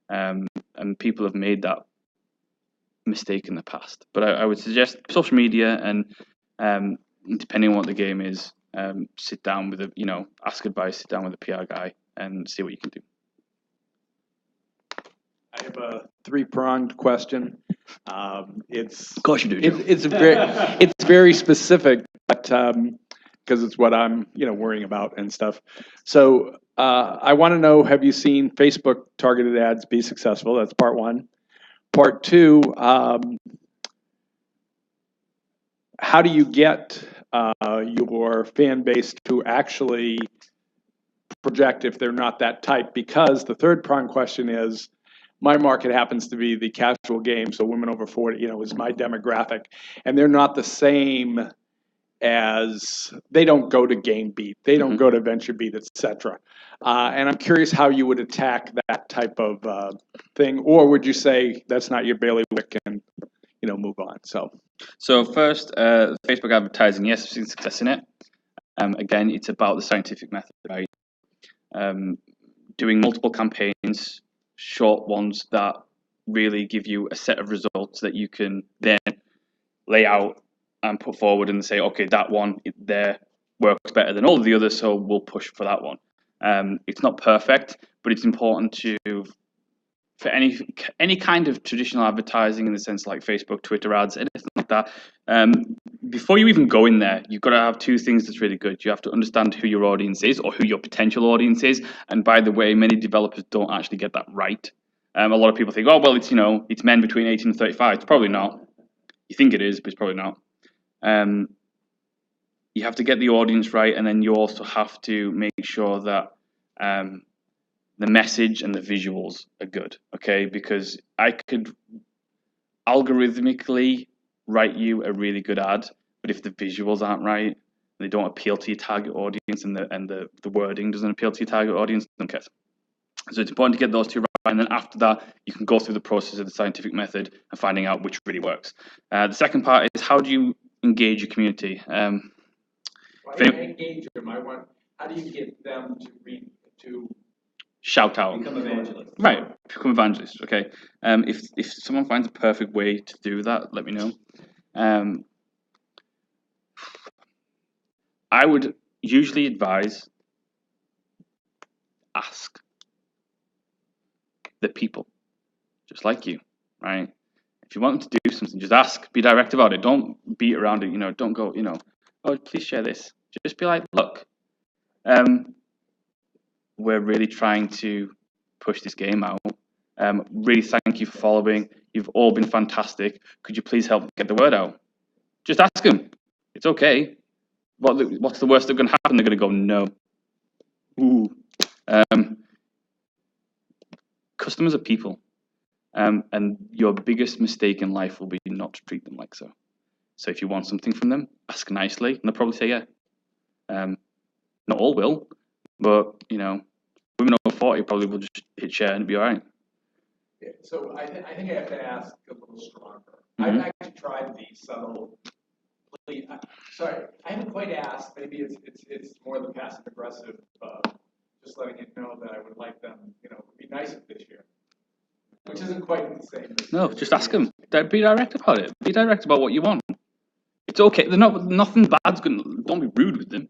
And people have made that mistake in the past. But I would suggest social media and depending on what the game is, sit down with ask advice, sit down with a PR guy and see what you can do. I have a three-pronged question. Of course you do, Joe. It's very specific, but because it's what I'm, worrying about and stuff. So I want to know, have you seen Facebook targeted ads be successful? That's part one. Part two, how do you get your fan base to actually project if they're not that type? Because the third prong question is, my market happens to be the casual game, so women over 40, is my demographic, and they're not the same as, they don't go to Game Beat, they don't go to Venture Beat, etc. And I'm curious how you would attack that type of thing, or would you say that's not your bailiwick and move on? So first, Facebook advertising, yes, I've seen success in it. Again, it's about the scientific method, right? Doing multiple campaigns, short ones that really give you a set of results that you can then lay out and put forward and say, okay, that one there works better than all of the others, so we'll push for that one. It's not perfect, but it's important for any kind of traditional advertising in the sense like Facebook, Twitter ads, anything like that. Before you even go in there, you've got to have two things that's really good. You have to understand who your audience is or who your potential audience is. And by the way, many developers don't actually get that right. A lot of people think, oh, well, it's men between 18 and 35. It's probably not. You think it is, but it's probably not. You have to get the audience right, and then you also have to make sure that the message and the visuals are good, okay? Because I could algorithmically write you a really good ad, but if the visuals aren't right, they don't appeal to your target audience, and the wording doesn't appeal to your target audience, don't care. So it's important to get those two right, and then after that, you can go through the process of the scientific method and finding out which really works. The second part is, how do you engage your community? How do you engage them? How do you get them to shout out? Become evangelists. Right, become evangelists, okay. If someone finds a perfect way to do that, let me know. I would usually advise, ask the people, just like you, right? If you want them to do something, just ask, be direct about it. Don't beat around it, don't go, oh, please share this. Just be like, look, we're really trying to push this game out. Really thank you for following. You've all been fantastic. Could you please help get the word out? Just ask them. It's okay. What's the worst that's going to happen? They're going to go, no. Ooh. Customers are people. And your biggest mistake in life will be not to treat them like so. So if you want something from them, ask nicely, and they'll probably say yeah. Not all will, but, women over 40 probably will just hit share and it'll be all right. Yeah, so I think I have to ask a little stronger. Mm-hmm. I've actually tried the subtle. Sorry, I haven't quite asked. Maybe it's more the passive aggressive, just letting it know that I would like them. It would be nice if this year, which isn't quite the same. No, just ask them. Be direct about it. Be direct about what you want. It's okay. Nothing bad's going. Don't be rude with them,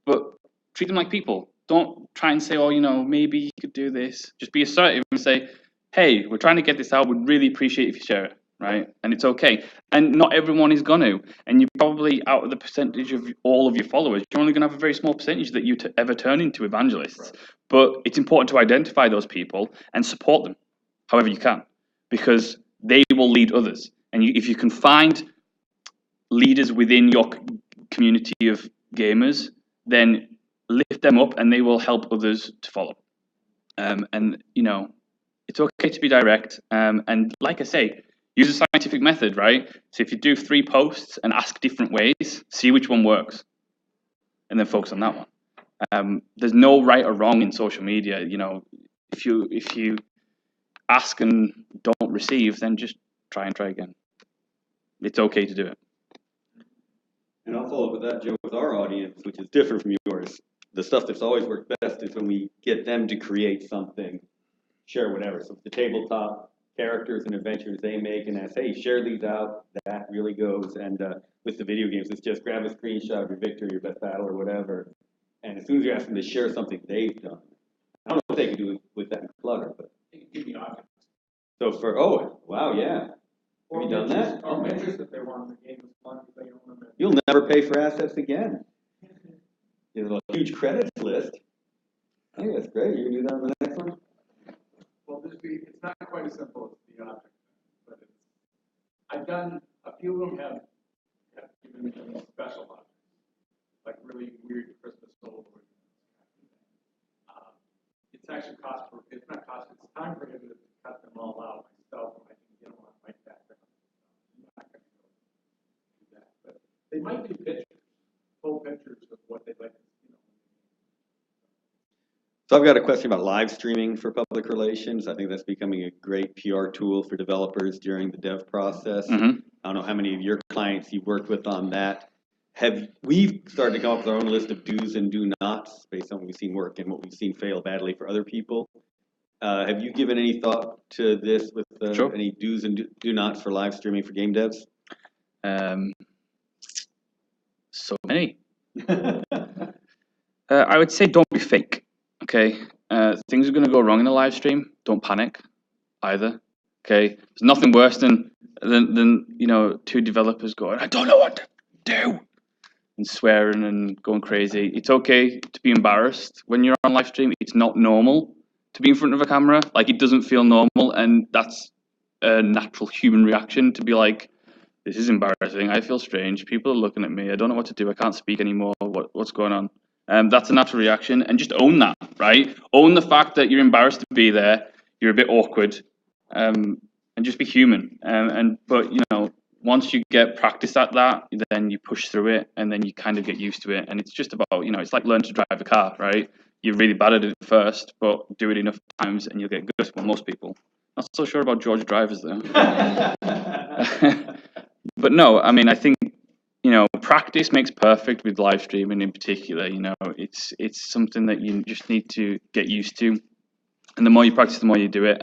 but treat them like people. Don't try and say, oh, maybe you could do this. Just be assertive and say, hey, we're trying to get this out. We'd really appreciate if you share it, right? And it's okay. And not everyone is going to. And you're probably, out of the percentage of all of your followers, you're only going to have a very small percentage that you ever turn into evangelists. Right. But it's important to identify those people and support them however you can, because they will lead others. And if you can find leaders within your community of gamers, then lift them up and they will help others to follow. It's okay to be direct. And like I say, use a scientific method, right? So if you do 3 posts and ask different ways, see which one works, and then focus on that one. There's no right or wrong in social media. If you ask and don't receive, then just try again. It's okay to do it. And I'll follow up with that, Joe, with our audience, which is different from yours. The stuff that's always worked best is when we get them to create something, share whatever. So the tabletop characters and adventures they make, and ask, hey, share these out. That really goes. And with the video games, it's just grab a screenshot of your victory, your best battle, or whatever. And as soon as you ask them to share something they've done, I don't know what they can do with that clutter, but give me options. So wow, yeah. Have you done that? Or pictures that they want. The game is fun. They own them. You'll never pay for assets again. There's a huge credits list. I think that's great. You can do that on the next one. Well, it's not quite as simple as the object, but I've done, a few of them have given me special objects, like really weird Christmas soul. It's actually it's not cost, it's time prohibitive to cut them all out myself when I can get them on my background. I'm not going to do that, but they might do pictures, full pictures of what they'd like to, So I've got a question about live streaming for public relations. I think that's becoming a great PR tool for developers during the dev process. Mm-hmm. I don't know how many of your clients you've worked with on that. We've started to come up with our own list of do's and do nots based on what we've seen work and what we've seen fail badly for other people. Have you given any thought to this with Sure. any do's and do nots for live streaming for game devs? So many. I would say don't be fake. Okay. Things are going to go wrong in a live stream. Don't panic either. Okay. There's nothing worse than two developers going, I don't know what to do, and swearing and going crazy. It's okay to be embarrassed when you're on live stream. It's not normal to be in front of a camera. Like, it doesn't feel normal, and that's a natural human reaction to be like, this is embarrassing. I feel strange. People are looking at me. I don't know what to do. I can't speak anymore. What's going on? That's a natural reaction, and just own that, right? Own the fact that you're embarrassed to be there. You're a bit awkward, and just be human. But once you get practice at that, then you push through it, and then you kind of get used to it. And it's just about, it's like learning to drive a car, right? You're really bad at it first, but do it enough times, and you'll get good. Well, most people. Not so sure about George drivers though. But no, I mean, I think practice makes perfect with live streaming in particular. It's something that you just need to get used to, and the more you practice, the more you do it.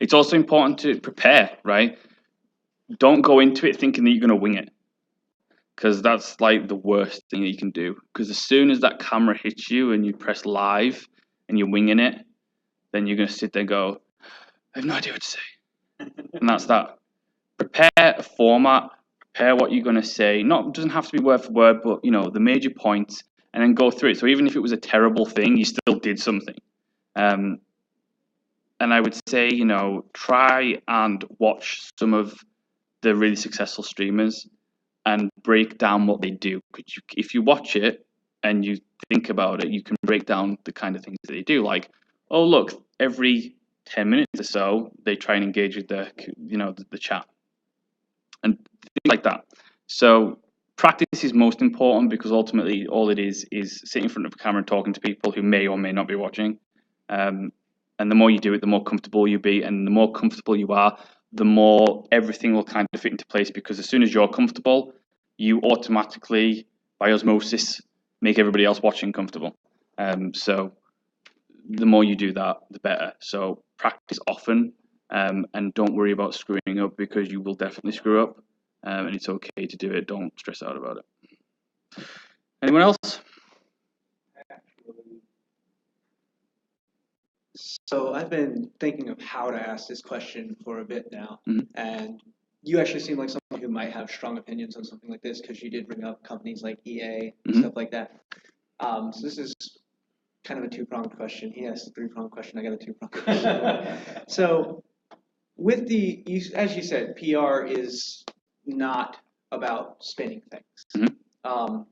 It's also important to prepare, right? Don't go into it thinking that you're going to wing it, because that's like the worst thing that you can do. Because as soon as that camera hits you and you press live and you're winging it, then you're going to sit there and go, I have no idea what to say, and that's that. Prepare a format. Prepare what you're going to say. Doesn't have to be word for word, but the major points, and then go through it. So even if it was a terrible thing, you still did something. And I would say, try and watch some of the really successful streamers and break down what they do. If you watch it and you think about it, you can break down the kind of things that they do. Like, oh look, every 10 minutes or so, they try and engage with the chat. And things like that. So practice is most important, because ultimately all it is sitting in front of a camera and talking to people who may or may not be watching. And the more you do it, the more comfortable you be, and the more comfortable you are, the more everything will kind of fit into place, because as soon as you're comfortable, you automatically, by osmosis, make everybody else watching comfortable. So the more you do that, the better. So practice often. And don't worry about screwing up, because you will definitely screw up, and it's okay to do it. Don't stress out about it. Anyone else? So I've been thinking of how to ask this question for a bit now, Mhm. and you actually seem like someone who might have strong opinions on something like this, because you did bring up companies like EA and Mhm. stuff like that. So this is kind of a two-pronged question. He asked a three-pronged question. I got a two-pronged question. So with as you said, PR is not about spinning things. Mhm.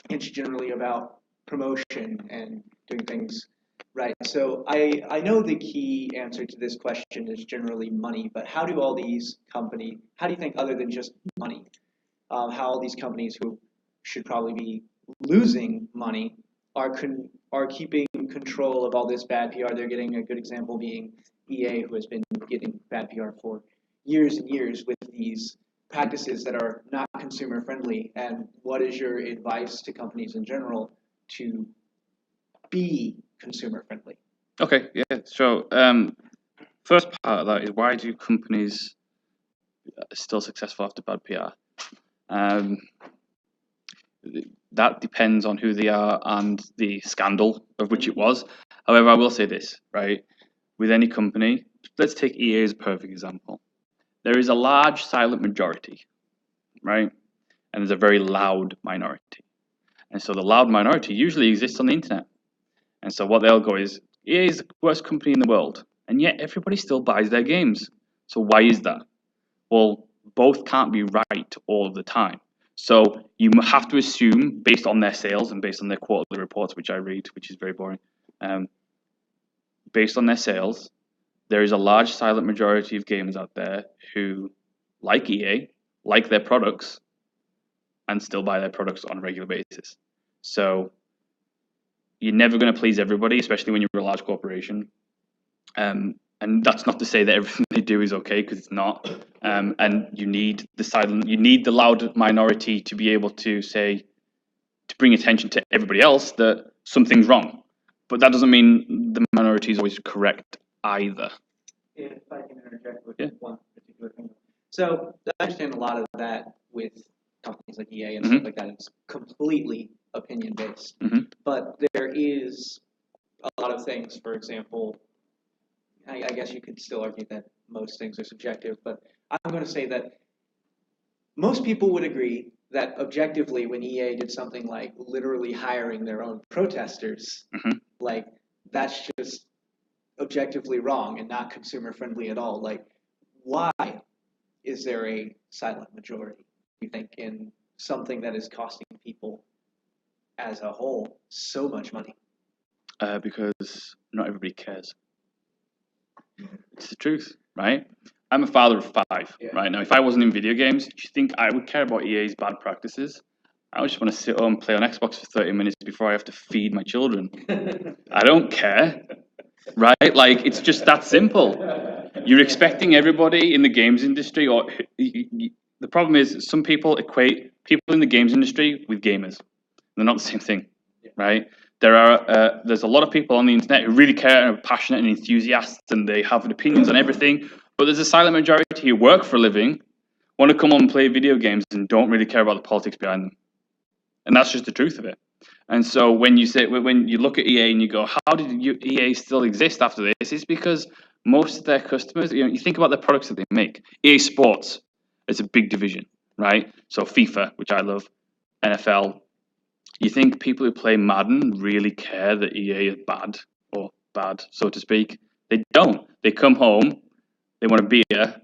It's generally about promotion and doing things right. So I know the key answer to this question is generally money, but how do you think, other than just money, how all these companies who should probably be losing money are keeping control of all this bad PR they're getting? A good example being EA, who has been getting bad PR for years and years with these practices that are not consumer friendly. And what is your advice to companies in general to be consumer friendly? Okay, yeah. So first part of that is, why do companies still successful after bad PR? That depends on who they are and the scandal of which it was. However, I will say this, right? With any company, let's take EA as a perfect example. There is a large silent majority, right? And there's a very loud minority. And so the loud minority usually exists on the internet. And so what they'll go is, EA is the worst company in the world, and yet everybody still buys their games. So why is that? Well, both can't be right all of the time. So you have to assume, based on their sales and based on their quarterly reports, which I read, which is very boring, based on their sales, there is a large silent majority of gamers out there who like EA, like their products, and still buy their products on a regular basis. So you're never going to please everybody, especially when you're a large corporation. And that's not to say that everything they do is okay, because it's not. And you need the loud minority to be able to say, to bring attention to everybody else that something's wrong. But that doesn't mean the minority is always correct either. If I can interject with one particular thing. So I understand a lot of that with companies like EA and stuff like that. It's completely opinion based. But there is a lot of things, for example, I guess you could still argue that most things are subjective, but I'm going to say that most people would agree that objectively, when EA did something like literally hiring their own protesters, like that's just objectively wrong and not consumer friendly at all. Like, why is there a silent majority, you think, in something that is costing people as a whole so much money? Because not everybody cares. It's the truth, right? I'm a father of 5, right? Now, if I wasn't in video games, do you think I would care about EA's bad practices? I would just want to sit home and play on Xbox for 30 minutes before I have to feed my children. I don't care, right? Like, it's just that simple. You're expecting everybody in the games industry, or the problem is some people equate people in the games industry with gamers. They're not the same thing, right? There's a lot of people on the internet who really care and are passionate and enthusiasts, and they have opinions on everything. But there's a silent majority who work for a living, want to come on and play video games, and don't really care about the politics behind them. And that's just the truth of it. And so when you look at EA and you go, how did EA still exist after this? It's because most of their customers, you think about the products that they make. EA Sports, it's a big division, right? So FIFA, which I love, NFL. You think people who play Madden really care that EA is bad, so to speak? They don't. They come home, they want a beer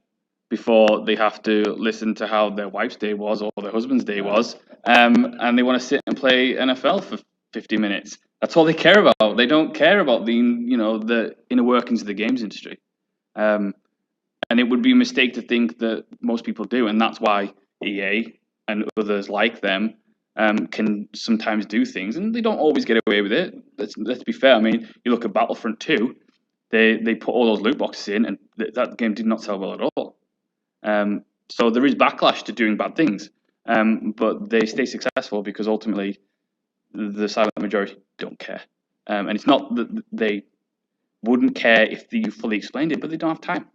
before they have to listen to how their wife's day was or their husband's day was, and they want to sit and play NFL for 50 minutes. That's all they care about. They don't care about the inner workings of the games industry. And it would be a mistake to think that most people do, and that's why EA and others like them can sometimes do things, and they don't always get away with it. Let's be fair. I mean, you look at Battlefront 2, they put all those loot boxes in, and that game did not sell well at all. So there is backlash to doing bad things, but they stay successful because ultimately the silent majority don't care. And it's not that they wouldn't care if you fully explained it, but they don't have time.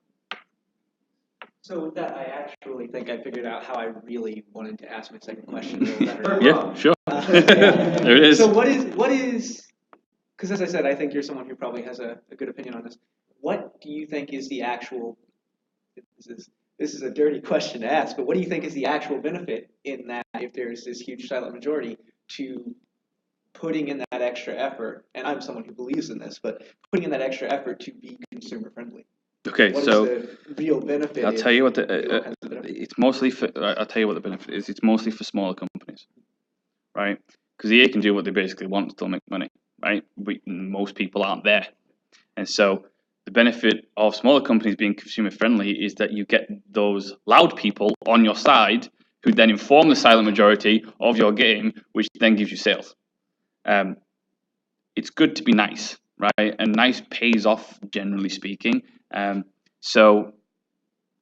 So with that, I actually think I figured out how I really wanted to ask my second question a little better. Yeah, sure. There it is. So what is, because as I said, I think you're someone who probably has a good opinion on this. What do you think is the actual, this is a dirty question to ask, but what do you think is the actual benefit in that if there's this huge silent majority to putting in that extra effort, and I'm someone who believes in this, but putting in that extra effort to be consumer friendly? Okay, what so is the real benefit? I'll tell you what it's mostly for. I'll tell you what the benefit is. It's mostly for smaller companies, right? Because EA can do what they basically want and still make money, right? Most people aren't there, and so the benefit of smaller companies being consumer friendly is that you get those loud people on your side who then inform the silent majority of your game, which then gives you sales. It's good to be nice, right? And nice pays off, generally speaking. But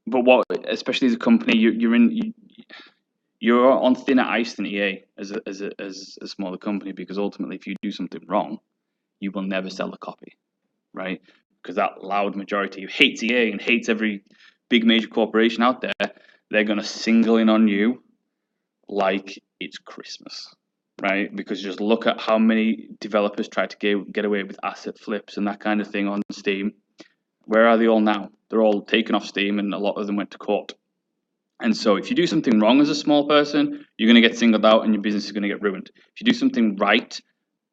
what, especially as a company, you're on thinner ice than EA as a smaller company, because ultimately, if you do something wrong, you will never sell a copy, right? Because that loud majority who hates EA and hates every big major corporation out there, they're going to single in on you like it's Christmas, right? Because just look at how many developers try to get away with asset flips and that kind of thing on Steam. Where are they all now? They're all taken off Steam, and a lot of them went to court. And so if you do something wrong as a small person, you're going to get singled out and your business is going to get ruined. If you do something right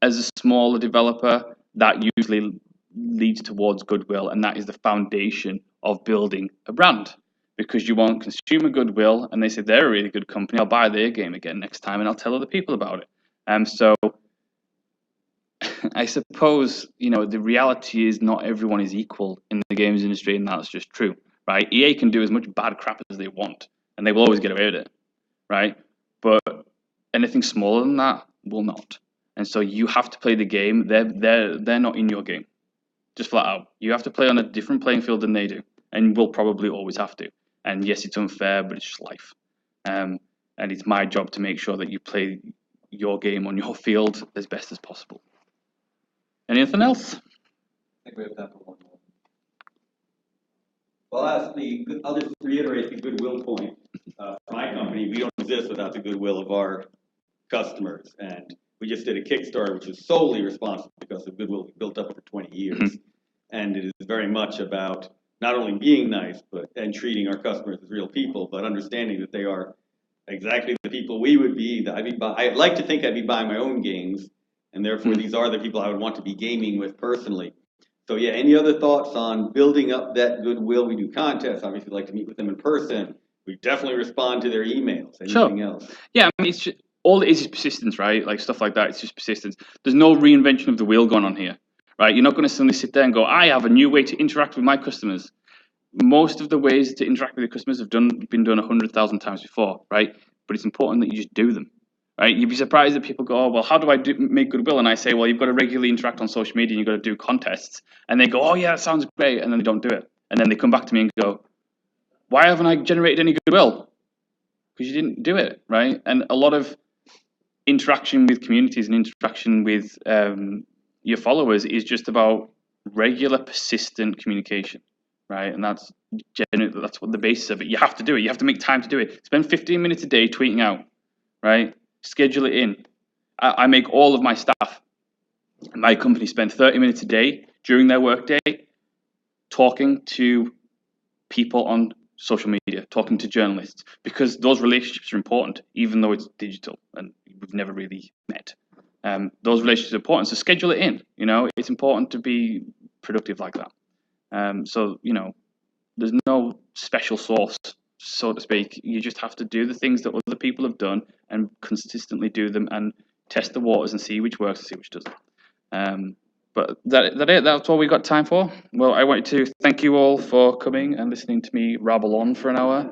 as a smaller developer, that usually leads towards goodwill, and that is the foundation of building a brand. Because you want consumer goodwill, and they say they're a really good company, I'll buy their game again next time, and I'll tell other people about it. So I suppose, the reality is not everyone is equal in the games industry, and that's just true, right? EA can do as much bad crap as they want, and they will always get away with it, right? But anything smaller than that will not. And so you have to play the game. They're not in your game, just flat out. You have to play on a different playing field than they do, and will probably always have to. And yes, it's unfair, but it's just life. And it's my job to make sure that you play your game on your field as best as possible. Anything else? I think we have time for one more. Well, I'll just reiterate the goodwill point. My company, we don't exist without the goodwill of our customers. And we just did a Kickstarter, which is solely responsible because of goodwill we built up over 20 years. Mm-hmm. And it is very much about not only being nice, and treating our customers as real people, but understanding that they are exactly the people we would be. I'd like to think I'd be buying my own games, and therefore these are the people I would want to be gaming with personally. So yeah, any other thoughts on building up that goodwill? We do contests. Obviously, we'd like to meet with them in person. We definitely respond to their emails. Anything else? Yeah, I mean, it's just, all it is persistence, right? Like stuff like that. It's just persistence. There's no reinvention of the wheel going on here, right? You're not going to suddenly sit there and go, I have a new way to interact with my customers. Most of the ways to interact with your customers have been done 100,000 times before, right? But it's important that you just do them, right? You'd be surprised that people go, oh, well, how do I make goodwill? And I say, well, you've got to regularly interact on social media and you've got to do contests. And they go, oh, yeah, that sounds great. And then they don't do it. And then they come back to me and go, why haven't I generated any goodwill? Because you didn't do it, right? And a lot of interaction with communities and interaction with your followers is just about regular, persistent communication. Right, and that's what the basis of it. You have to do it. You have to make time to do it. Spend 15 minutes a day tweeting out. Right, schedule it in. I make all of my staff, my company, spend 30 minutes a day during their workday talking to people on social media, talking to journalists, because those relationships are important, even though it's digital and we've never really met. Those relationships are important, so schedule it in. It's important to be productive like that. So, there's no special sauce, so to speak. You just have to do the things that other people have done and consistently do them and test the waters and see which works and see which doesn't. But that's all we got time for. Well, I wanted to thank you all for coming and listening to me rabble on for an hour.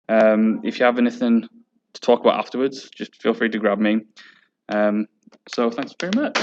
If you have anything to talk about afterwards, just feel free to grab me. So thanks very much.